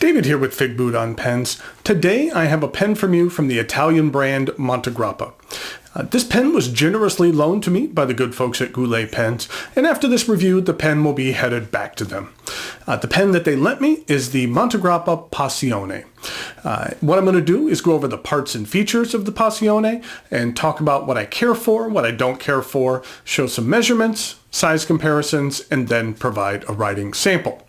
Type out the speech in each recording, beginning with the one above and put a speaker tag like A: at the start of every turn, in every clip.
A: David here with figbootonpens. Today I have a pen from you from the Italian brand Montegrappa. This pen was generously loaned to me by the good folks at Goulet Pens, and after this review the pen will be headed back to them. The pen that they lent me is the Montegrappa Passione. What I'm going to do is go over the parts and features of the Passione and talk about what I care for, what I don't care for, show some measurements, size comparisons, and then provide a writing sample.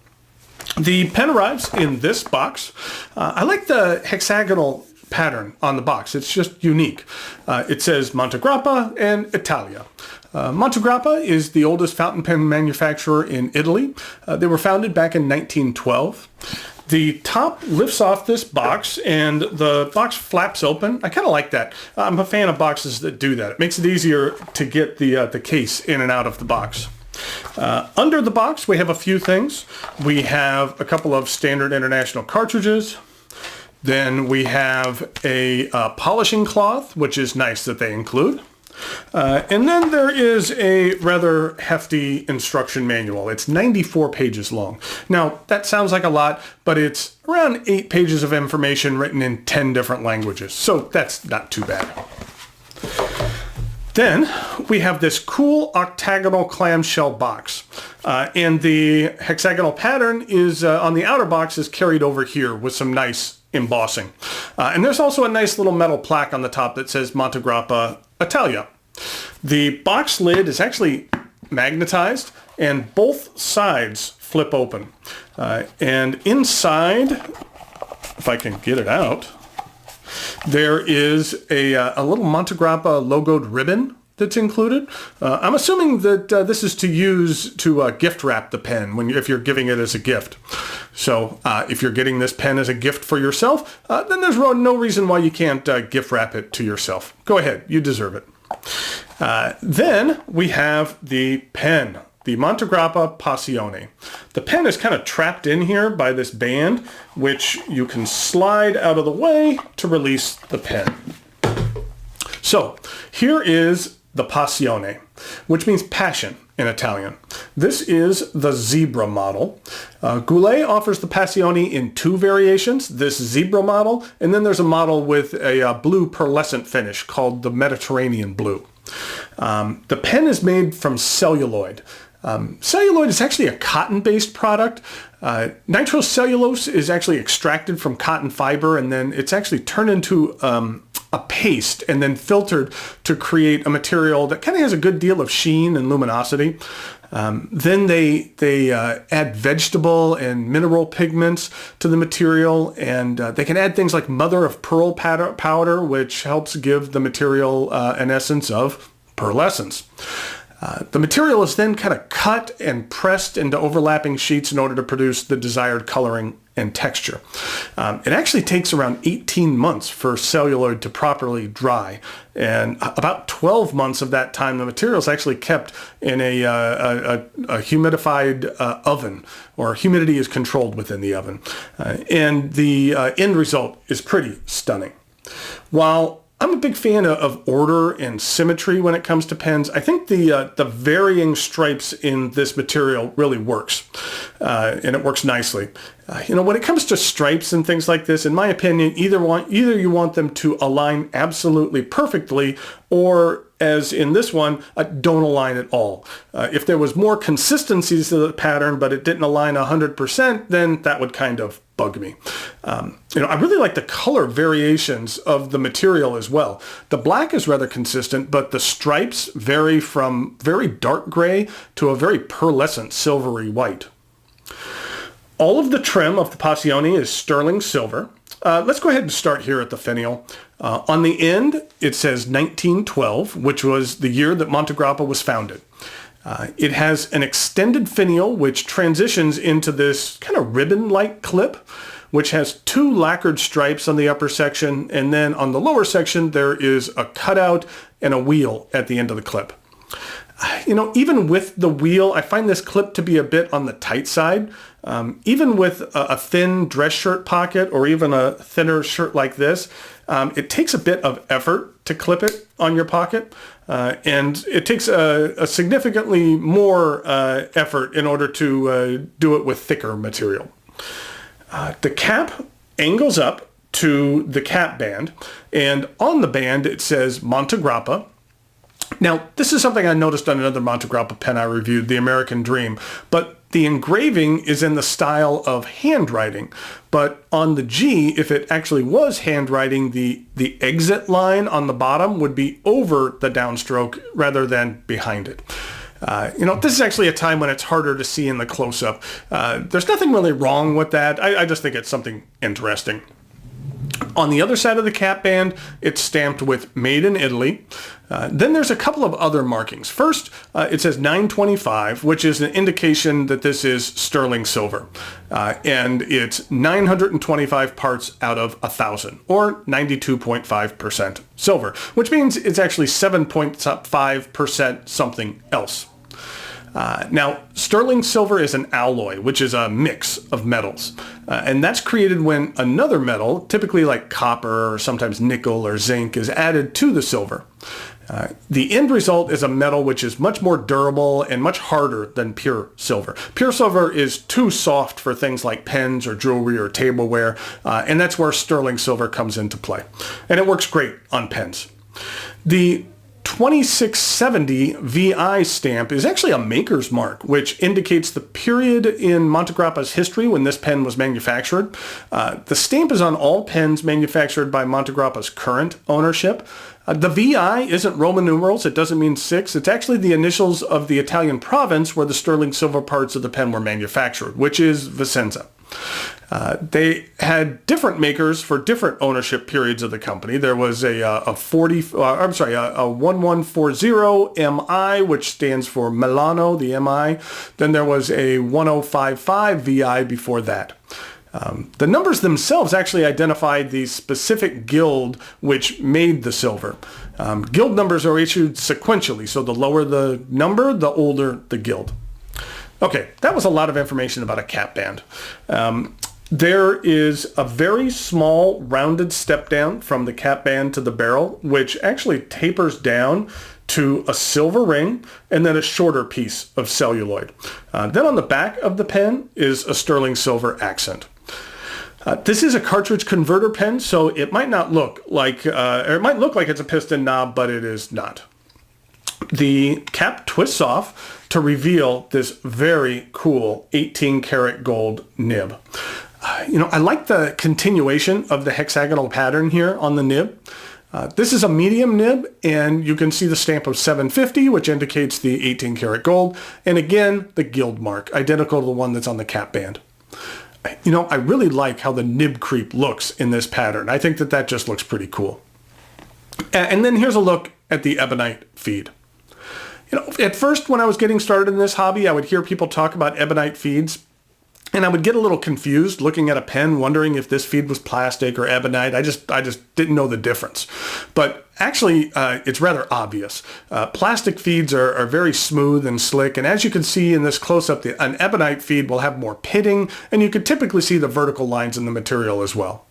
A: The pen arrives in this box. I like the hexagonal pattern on the box. It's just unique. It says Montegrappa and Italia. Montegrappa is the oldest fountain pen manufacturer in Italy. They were founded back in 1912. The top lifts off this box and the box flaps open. I kind of like that. I'm a fan of boxes that do that. It makes it easier to get the case in and out of the box. Under the box we have a few things. We have a couple of standard international cartridges. Then we have a polishing cloth, which is nice that they include. And then there is a rather hefty instruction manual. It's 94 pages long. Now that sounds like a lot, but it's around 8 pages of information written in 10 different languages. So that's not too bad. Then we have this cool octagonal clamshell box, and the hexagonal pattern is on the outer box is carried over here with some nice embossing. And there's also a nice little metal plaque on the top that says Montegrappa Italia. The box lid is actually magnetized and both sides flip open. And inside, if I can get it out, there is a little Montegrappa logoed ribbon that's included. I'm assuming that this is to use to gift wrap the pen if you're giving it as a gift. So if you're getting this pen as a gift for yourself, then there's no reason why you can't gift wrap it to yourself. Go ahead, you deserve it. Then we have the pen. The Montegrappa Passione. The pen is kind of trapped in here by this band, which you can slide out of the way to release the pen. So here is the Passione, which means passion in Italian. This is the zebra model. Goulet offers the Passione in 2 variations, this zebra model, and then there's a model with a blue pearlescent finish called the Mediterranean blue. The pen is made from celluloid. Celluloid is actually a cotton-based product. Nitrocellulose is actually extracted from cotton fiber, and then it's actually turned into a paste and then filtered to create a material that kind of has a good deal of sheen and luminosity. Then they add vegetable and mineral pigments to the material, and they can add things like mother of pearl powder, which helps give the material an essence of pearlescence. The material is then kind of cut and pressed into overlapping sheets in order to produce the desired coloring and texture. It actually takes around 18 months for celluloid to properly dry, and about 12 months of that time the material is actually kept in a humidified oven, or humidity is controlled within the oven, and the end result is pretty stunning. While I'm a big fan of order and symmetry when it comes to pens, I think the varying stripes in this material really works, and it works nicely. When it comes to stripes and things like this, in my opinion, either you want them to align absolutely perfectly, or as in this one, don't align at all. If there was more consistency to the pattern, but it didn't align 100%, then that would kind of bug me. I really like the color variations of the material as well. The black is rather consistent, but the stripes vary from very dark gray to a very pearlescent silvery white. All of the trim of the Passione is sterling silver. Let's go ahead and start here at the finial. On the end, it says 1912, which was the year that Montegrappa was founded. It has an extended finial, which transitions into this kind of ribbon-like clip, which has 2 lacquered stripes on the upper section, and then on the lower section, there is a cutout and a wheel at the end of the clip. Even with the wheel, I find this clip to be a bit on the tight side. Even with a thin dress shirt pocket or even a thinner shirt like this, it takes a bit of effort to clip it on your pocket. And it takes a significantly more effort in order to do it with thicker material. The cap angles up to the cap band, and on the band it says Montegrappa. Now, this is something I noticed on another Montegrappa pen I reviewed, the American Dream, but the engraving is in the style of handwriting. But on the G, if it actually was handwriting, the exit line on the bottom would be over the downstroke rather than behind it. This is actually a time when it's harder to see in the close-up. There's nothing really wrong with that. I just think it's something interesting. On the other side of the cap band, it's stamped with Made in Italy. Then there's a couple of other markings. First, it says 925, which is an indication that this is sterling silver. And it's 925 parts out of 1,000, or 92.5% silver, which means it's actually 7.5% something else. Now, sterling silver is an alloy, which is a mix of metals. And that's created when another metal, typically like copper or sometimes nickel or zinc, is added to the silver. The end result is a metal which is much more durable and much harder than pure silver. Pure silver is too soft for things like pens or jewelry or tableware, and that's where sterling silver comes into play. And it works great on pens. The 2670 VI stamp is actually a maker's mark, which indicates the period in Montegrappa's history when this pen was manufactured. The stamp is on all pens manufactured by Montegrappa's current ownership. The VI isn't Roman numerals. It doesn't mean 6. It's actually the initials of the Italian province where the sterling silver parts of the pen were manufactured, which is Vicenza. They had different makers for different ownership periods of the company. There was a 1140 MI, which stands for Milano, the MI. Then there was a 1055 VI before that. The numbers themselves actually identified the specific guild which made the silver. Guild numbers are issued sequentially, so the lower the number, the older the guild. Okay, that was a lot of information about a cap band. There is a very small rounded step down from the cap band to the barrel, which actually tapers down to a silver ring and then a shorter piece of celluloid. Then on the back of the pen is a sterling silver accent. This is a cartridge converter pen, so it might not look like, or it might look like it's a piston knob, but it is not. The cap twists off to reveal this very cool 18 karat gold nib. I like the continuation of the hexagonal pattern here on the nib. This is a medium nib, and you can see the stamp of 750, which indicates the 18 karat gold, and again, the guild mark, identical to the one that's on the cap band. I really like how the nib creep looks in this pattern. I think that just looks pretty cool. And then here's a look at the ebonite feed. At first, when I was getting started in this hobby, I would hear people talk about ebonite feeds, and I would get a little confused looking at a pen, wondering if this feed was plastic or ebonite. I just didn't know the difference. But actually, it's rather obvious. Plastic feeds are very smooth and slick, and as you can see in this close-up, an ebonite feed will have more pitting, and you can typically see the vertical lines in the material as well.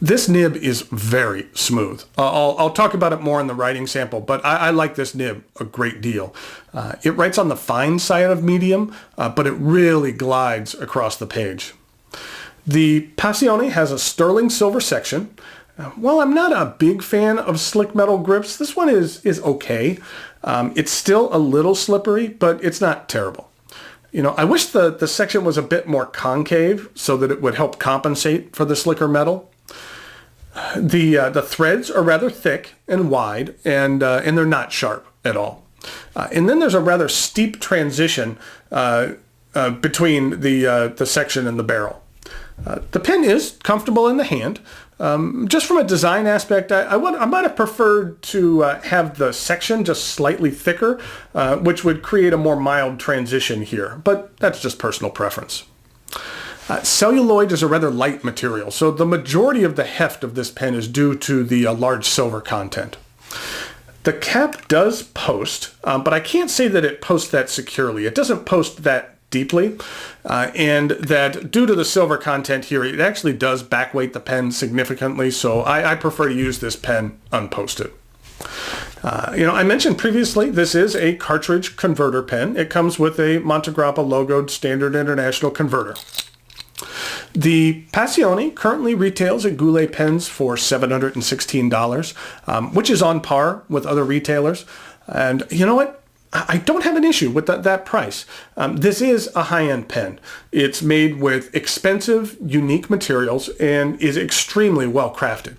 A: This nib is very smooth. I'll talk about it more in the writing sample, but I like this nib a great deal. It writes on the fine side of medium, but it really glides across the page. The Passione has a sterling silver section. While I'm not a big fan of slick metal grips, this one is okay. It's still a little slippery, but it's not terrible. I wish the section was a bit more concave so that it would help compensate for the slicker metal. The threads are rather thick and wide, and they're not sharp at all. And then there's a rather steep transition between the section and the barrel. The pen is comfortable in the hand. Just from a design aspect, I might have preferred to have the section just slightly thicker, which would create a more mild transition here, but that's just personal preference. Celluloid is a rather light material, so the majority of the heft of this pen is due to the large silver content. The cap does post, but I can't say that it posts that securely. It doesn't post that deeply, and that due to the silver content here, it actually does backweight the pen significantly, so I prefer to use this pen unposted. I mentioned previously this is a cartridge converter pen. It comes with a Montegrappa logoed standard international converter. The Passione currently retails at Goulet Pens for $716, which is on par with other retailers. And you know what? I don't have an issue with that price. This is a high-end pen. It's made with expensive, unique materials and is extremely well crafted.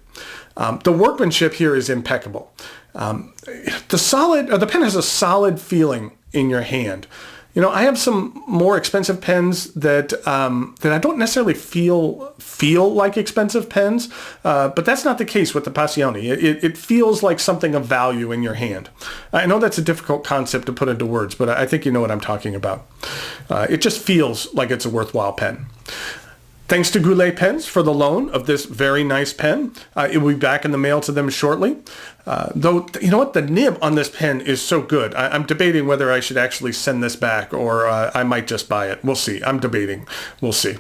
A: The workmanship here is impeccable. The pen has a solid feeling in your hand. You know, I have some more expensive pens that I don't necessarily feel like expensive pens, but that's not the case with the Passione. It feels like something of value in your hand. I know that's a difficult concept to put into words, but I think you know what I'm talking about. It just feels like it's a worthwhile pen. Thanks to Goulet Pens for the loan of this very nice pen. It will be back in the mail to them shortly. Though, you know what? The nib on this pen is so good. I'm debating whether I should actually send this back or I might just buy it. We'll see. I'm debating. We'll see.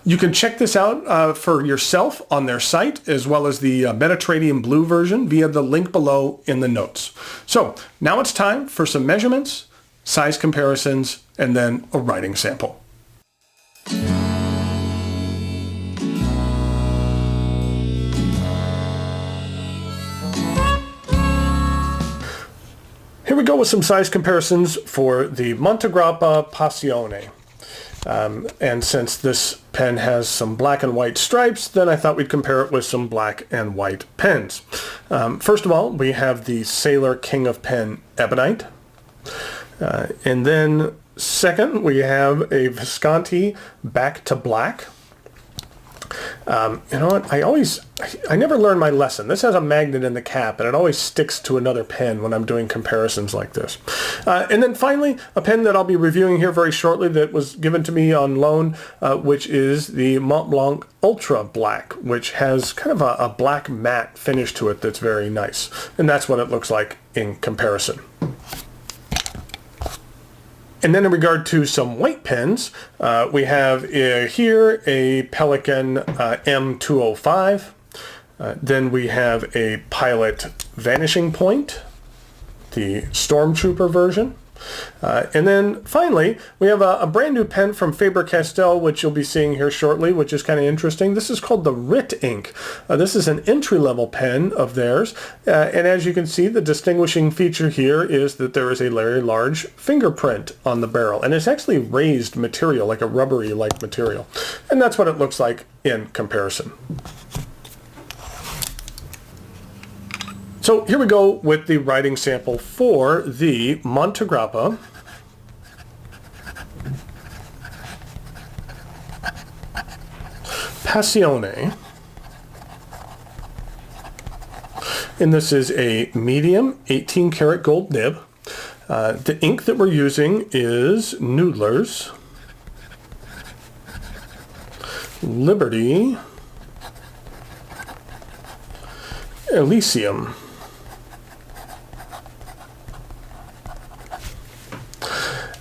A: You can check this out for yourself on their site, as well as the Mediterranean Blue version via the link below in the notes. So now it's time for some measurements, size comparisons, and then a writing sample. Here we go with some size comparisons for the Montegrappa Passione. And since this pen has some black and white stripes, then I thought we'd compare it with some black and white pens. First of all, we have the Sailor King of Pen Ebonite. And then second, we have a Visconti Back to Black. You know what? I never learned my lesson. This has a magnet in the cap, and it always sticks to another pen when I'm doing comparisons like this. And then finally, a pen that I'll be reviewing here very shortly that was given to me on loan, which is the Mont Blanc Ultra Black, which has kind of a black matte finish to it that's very nice. And that's what it looks like in comparison. And then in regard to some white pens, we have here a Pelikan M205. Then we have a Pilot Vanishing Point, the Stormtrooper version. And then finally, we have a brand new pen from Faber-Castell, which you'll be seeing here shortly, which is kind of interesting. This is called the Rit ink. This is an entry-level pen of theirs. And as you can see, the distinguishing feature here is that there is a very large fingerprint on the barrel. And it's actually raised material, like a rubbery-like material. And that's what it looks like in comparison. So here we go with the writing sample for the Montegrappa Passione. And this is a medium 18 karat gold nib. The ink that we're using is Noodler's Liberty Elysium.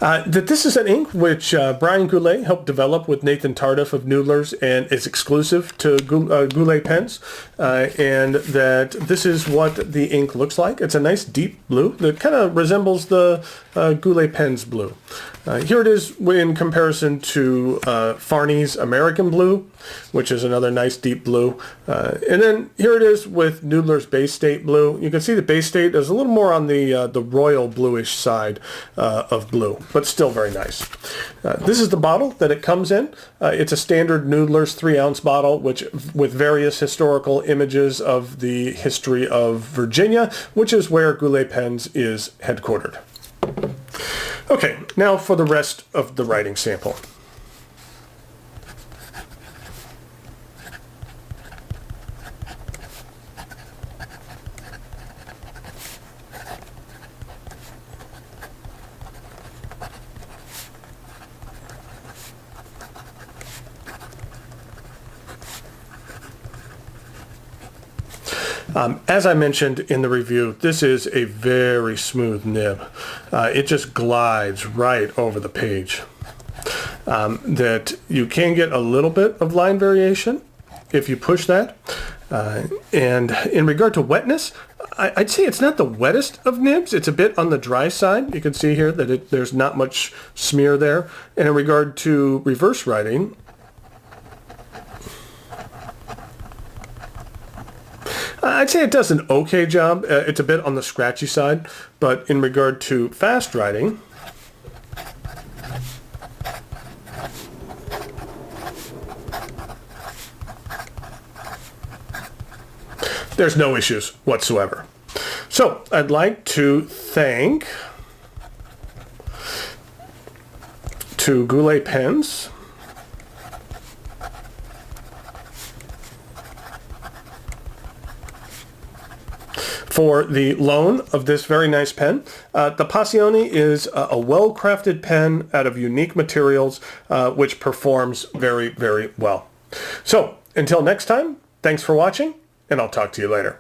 A: That this is an ink which Brian Goulet helped develop with Nathan Tardif of Noodler's and is exclusive to Goulet pens, and that this is what the ink looks like. It's a nice deep blue that kind of resembles the Goulet pens blue. Here it is in comparison to Farney's American Blue, which is another nice deep blue. And then here it is with Noodler's Bay State Blue. You can see the Bay State is a little more on the royal bluish side of blue, but still very nice. This is the bottle that it comes in. It's a standard Noodler's 3-ounce bottle, which with various historical images of the history of Virginia, which is where Goulet Pens is headquartered. Okay, now for the rest of the writing sample. As I mentioned in the review, this is a very smooth nib. It just glides right over the page. That you can get a little bit of line variation if you push that. And in regard to wetness, I'd say it's not the wettest of nibs. It's a bit on the dry side. You can see here that there's not much smear there. And in regard to reverse writing, I'd say it does an okay job. It's a bit on the scratchy side, but in regard to fast writing, there's no issues whatsoever. So I'd like to thank Goulet Pens for the loan of this very nice pen. The Passione is a well-crafted pen out of unique materials, which performs very, very well. So until next time, thanks for watching, and I'll talk to you later.